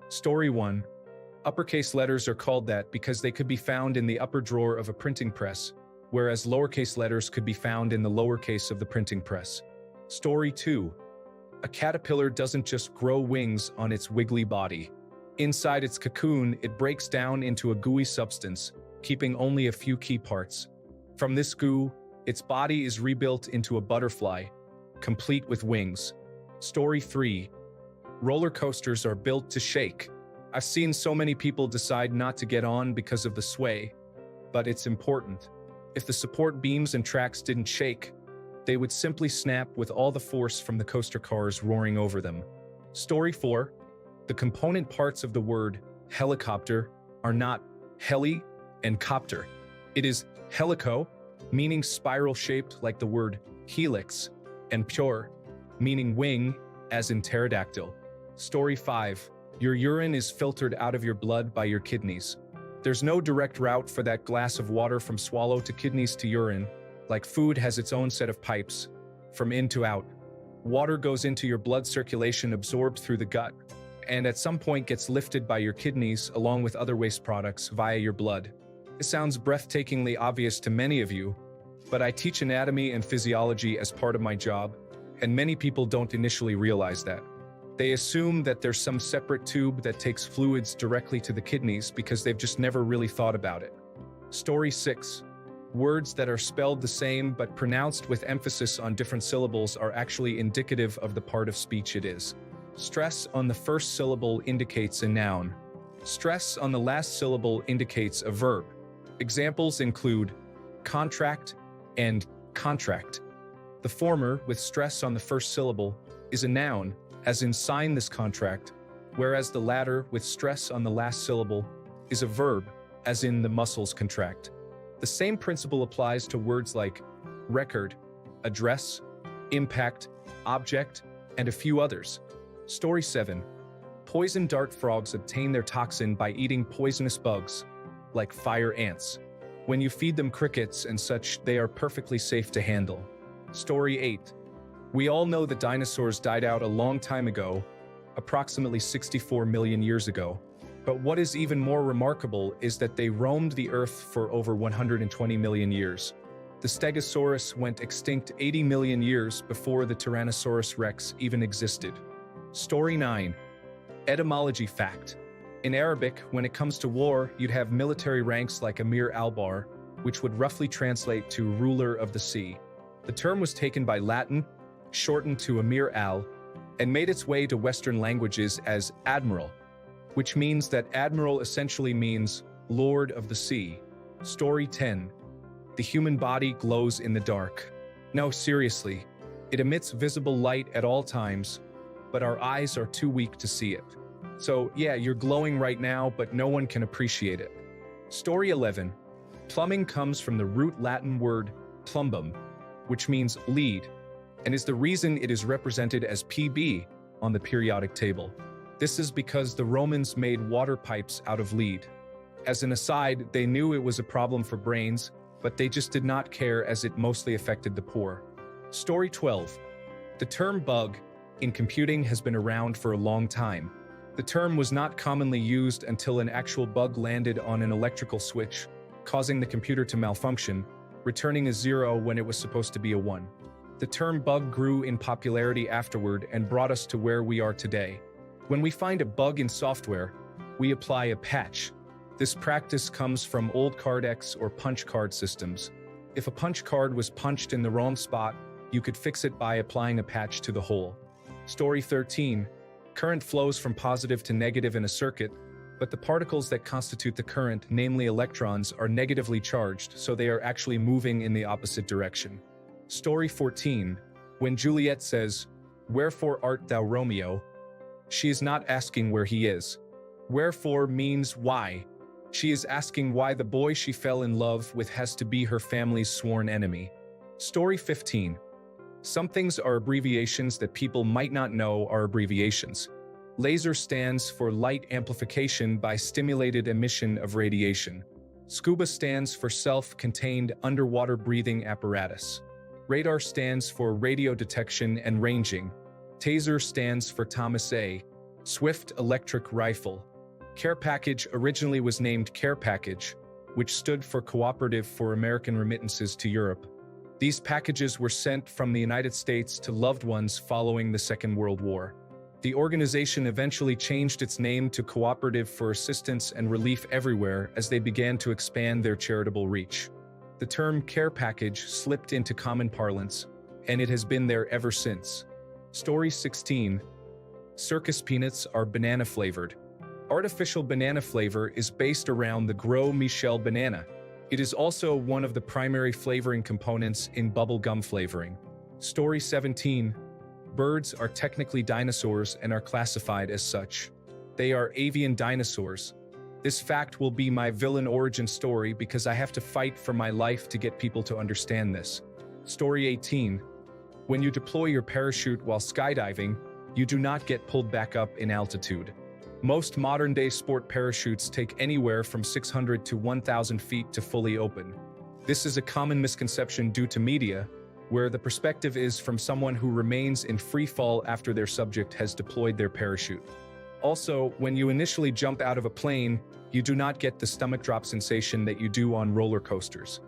Story 1. Uppercase letters are called that because they could be found in the upper drawer of a printing press, whereas lowercase letters could be found in the lowercase of the printing press. Story 2. A caterpillar doesn't just grow wings on its wiggly body. Inside its cocoon, it breaks down into a gooey substance, keeping only a few key parts. From this goo, its body is rebuilt into a butterfly, complete with wings. Story 3. Roller coasters are built to shake. I've seen so many people decide not to get on because of the sway, but it's important. If the support beams and tracks didn't shake, they would simply snap with all the force from the coaster cars roaring over them. Story 4. The component parts of the word helicopter are not heli and copter. It is helico, meaning spiral-shaped like the word helix, and pure, meaning wing, as in pterodactyl. Story 5. Your urine is filtered out of your blood by your kidneys. There's no direct route for that glass of water from swallow to kidneys to urine, like food has its own set of pipes, from in to out. Water goes into your blood circulation absorbed through the gut, and at some point gets lifted by your kidneys along with other waste products via your blood. It sounds breathtakingly obvious to many of you, but I teach anatomy and physiology as part of my job, and many people don't initially realize that. They assume that there's some separate tube that takes fluids directly to the kidneys because they've just never really thought about it. Story 6. Words that are spelled the same but pronounced with emphasis on different syllables are actually indicative of the part of speech it is. Stress on the first syllable indicates a noun. Stress on the last syllable indicates a verb. Examples include contract and contract. The former, with stress on the first syllable, is a noun, as in sign this contract, whereas the latter, with stress on the last syllable, is a verb, as in the muscles contract. The same principle applies to words like record, address, impact, object, and a few others. Story 7. Poison dart frogs obtain their toxin by eating poisonous bugs, like fire ants. When you feed them crickets and such, they are perfectly safe to handle. Story 8. We all know that dinosaurs died out a long time ago, approximately 64 million years ago. But what is even more remarkable is that they roamed the Earth for over 120 million years. The Stegosaurus went extinct 80 million years before the Tyrannosaurus rex even existed. Story 9. Etymology fact. In Arabic, when it comes to war, you'd have military ranks like Emir al-Bahr, which would roughly translate to ruler of the sea. The term was taken by Latin, shortened to Emir al, and made its way to Western languages as admiral, which means that admiral essentially means lord of the sea. Story 10. The human body glows in the dark. No, seriously, it emits visible light at all times, but our eyes are too weak to see it. So yeah, you're glowing right now, but no one can appreciate it. Story 11. Plumbing comes from the root Latin word plumbum, which means lead, and is the reason it is represented as PB on the periodic table. This is because the Romans made water pipes out of lead. As an aside, they knew it was a problem for brains, but they just did not care as it mostly affected the poor. Story 12. The term bug in computing has been around for a long time. The term was not commonly used until an actual bug landed on an electrical switch, causing the computer to malfunction, returning a 0 when it was supposed to be a 1. The term bug grew in popularity afterward and brought us to where we are today. When we find a bug in software, we apply a patch. This practice comes from old Cardex or punch card systems. If a punch card was punched in the wrong spot, you could fix it by applying a patch to the hole. Story 13. Current flows from positive to negative in a circuit, but the particles that constitute the current, namely electrons, are negatively charged, so they are actually moving in the opposite direction. Story 14. When Juliet says, "Wherefore art thou Romeo?" she is not asking where he is. Wherefore means why. She is asking why the boy she fell in love with has to be her family's sworn enemy. Story 15. Some things are abbreviations that people might not know are abbreviations. Laser stands for light amplification by stimulated emission of radiation. Scuba stands for self-contained underwater breathing apparatus. Radar stands for radio detection and ranging. Taser stands for Thomas A. Swift electric rifle. Care Package originally was named Care Package, which stood for Cooperative for American Remittances to Europe. These packages were sent from the United States to loved ones following the Second World War. The organization eventually changed its name to Cooperative for Assistance and Relief Everywhere as they began to expand their charitable reach. The term care package slipped into common parlance, and it has been there ever since. Story 16. Circus peanuts are banana-flavored. Artificial banana flavor is based around the Gros Michel banana. It is also one of the primary flavoring components in bubble gum flavoring. Story 17. Birds are technically dinosaurs and are classified as such. They are avian dinosaurs. This fact will be my villain origin story because I have to fight for my life to get people to understand this. Story 18. When you deploy your parachute while skydiving, you do not get pulled back up in altitude. Most modern-day sport parachutes take anywhere from 600 to 1,000 feet to fully open. This is a common misconception due to media, where the perspective is from someone who remains in free fall after their subject has deployed their parachute. Also, when you initially jump out of a plane, you do not get the stomach drop sensation that you do on roller coasters.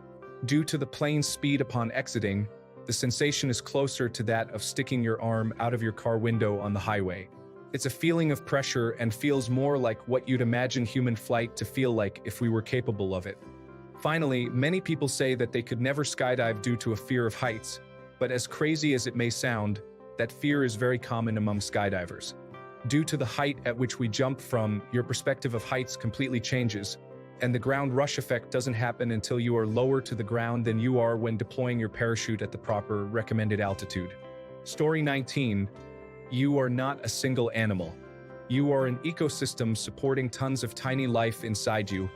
Due to the plane's speed upon exiting, the sensation is closer to that of sticking your arm out of your car window on the highway. It's a feeling of pressure and feels more like what you'd imagine human flight to feel like if we were capable of it. Finally, many people say that they could never skydive due to a fear of heights, but as crazy as it may sound, that fear is very common among skydivers. Due to the height at which we jump from, your perspective of heights completely changes, and the ground rush effect doesn't happen until you are lower to the ground than you are when deploying your parachute at the proper recommended altitude. Story 19. You are not a single animal. You are an ecosystem supporting tons of tiny life inside you,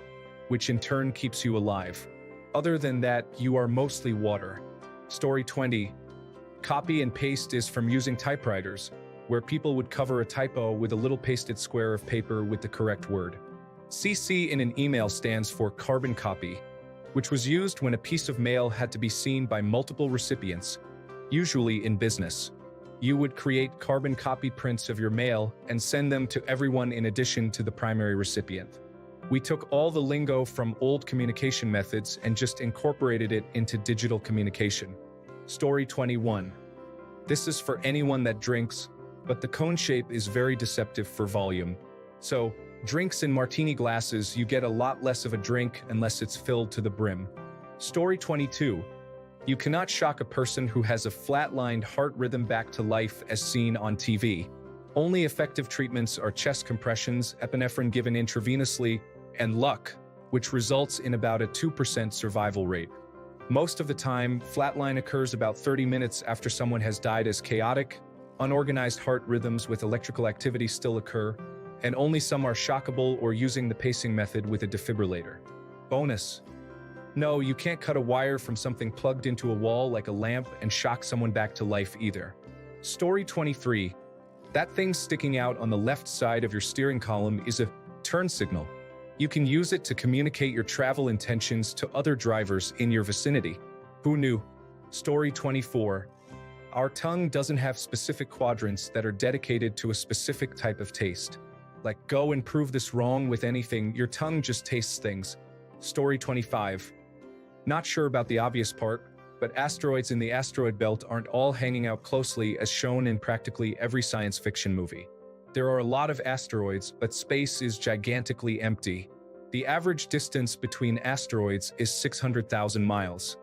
which in turn keeps you alive. Other than that, you are mostly water. Story 20. Copy and paste is from using typewriters, where people would cover a typo with a little pasted square of paper with the correct word. CC in an email stands for carbon copy, which was used when a piece of mail had to be seen by multiple recipients, usually in business. You would create carbon copy prints of your mail and send them to everyone in addition to the primary recipient. We took all the lingo from old communication methods and just incorporated it into digital communication. Story 21. This is for anyone that drinks, but the cone shape is very deceptive for volume. So, drinks in martini glasses, you get a lot less of a drink unless it's filled to the brim. Story 22. You cannot shock a person who has a flatlined heart rhythm back to life as seen on TV. Only effective treatments are chest compressions, epinephrine given intravenously, and luck, which results in about a 2% survival rate. Most of the time, flatline occurs about 30 minutes after someone has died as chaotic, unorganized heart rhythms with electrical activity still occur, and only some are shockable or using the pacing method with a defibrillator. Bonus. No, you can't cut a wire from something plugged into a wall like a lamp and shock someone back to life either. Story 23. That thing sticking out on the left side of your steering column is a turn signal. You can use it to communicate your travel intentions to other drivers in your vicinity. Who knew? Story 24. Our tongue doesn't have specific quadrants that are dedicated to a specific type of taste. Like go and prove this wrong with anything, your tongue just tastes things. Story 25. Not sure about the obvious part, but asteroids in the asteroid belt aren't all hanging out closely as shown in practically every science fiction movie. There are a lot of asteroids, but space is gigantically empty. The average distance between asteroids is 600,000 miles.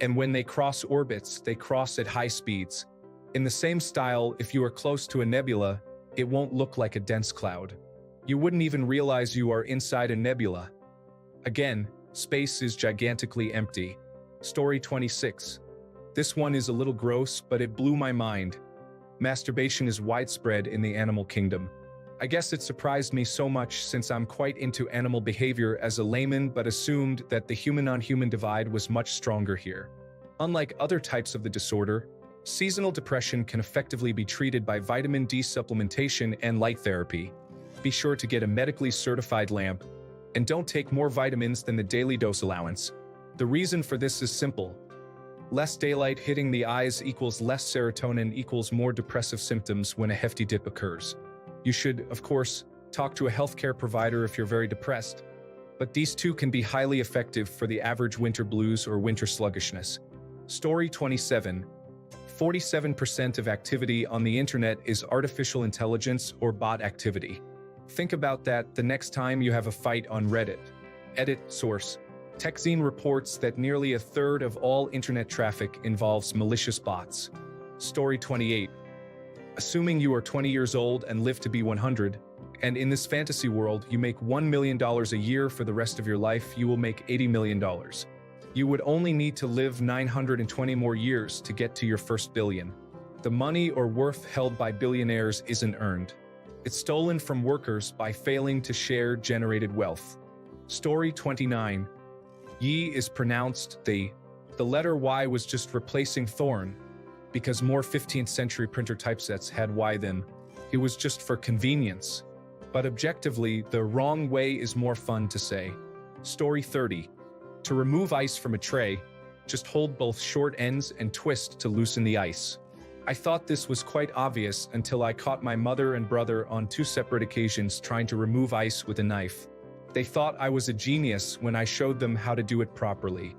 And when they cross orbits, they cross at high speeds. In the same style, if you are close to a nebula, it won't look like a dense cloud. You wouldn't even realize you are inside a nebula. Again, space is gigantically empty. Story 26. This one is a little gross, but it blew my mind. Masturbation is widespread in the animal kingdom. I guess it surprised me so much since I'm quite into animal behavior as a layman, but assumed that the human-on-human divide was much stronger here. Unlike other types of the disorder, seasonal depression can effectively be treated by vitamin D supplementation and light therapy. Be sure to get a medically certified lamp, and don't take more vitamins than the daily dose allowance. The reason for this is simple. Less daylight hitting the eyes equals less serotonin equals more depressive symptoms when a hefty dip occurs. You should, of course, talk to a healthcare provider if you're very depressed. But these two can be highly effective for the average winter blues or winter sluggishness. Story 27. 47% of activity on the internet is artificial intelligence or bot activity. Think about that the next time you have a fight on Reddit. Edit source. TechZine reports that nearly a third of all internet traffic involves malicious bots. Story 28. Assuming you are 20 years old and live to be 100, and in this fantasy world you make $1 million a year for the rest of your life, you will make $80 million. You would only need to live 920 more years to get to your first billion. The money or worth held by billionaires isn't earned. It's stolen from workers by failing to share generated wealth. Story 29. Yi is pronounced the. The letter Y was just replacing thorn, because more 15th century printer typesets had Y than. It was just for convenience. But objectively, the wrong way is more fun to say. Story 30. To remove ice from a tray, just hold both short ends and twist to loosen the ice. I thought this was quite obvious until I caught my mother and brother on 2 separate occasions trying to remove ice with a knife. They thought I was a genius when I showed them how to do it properly.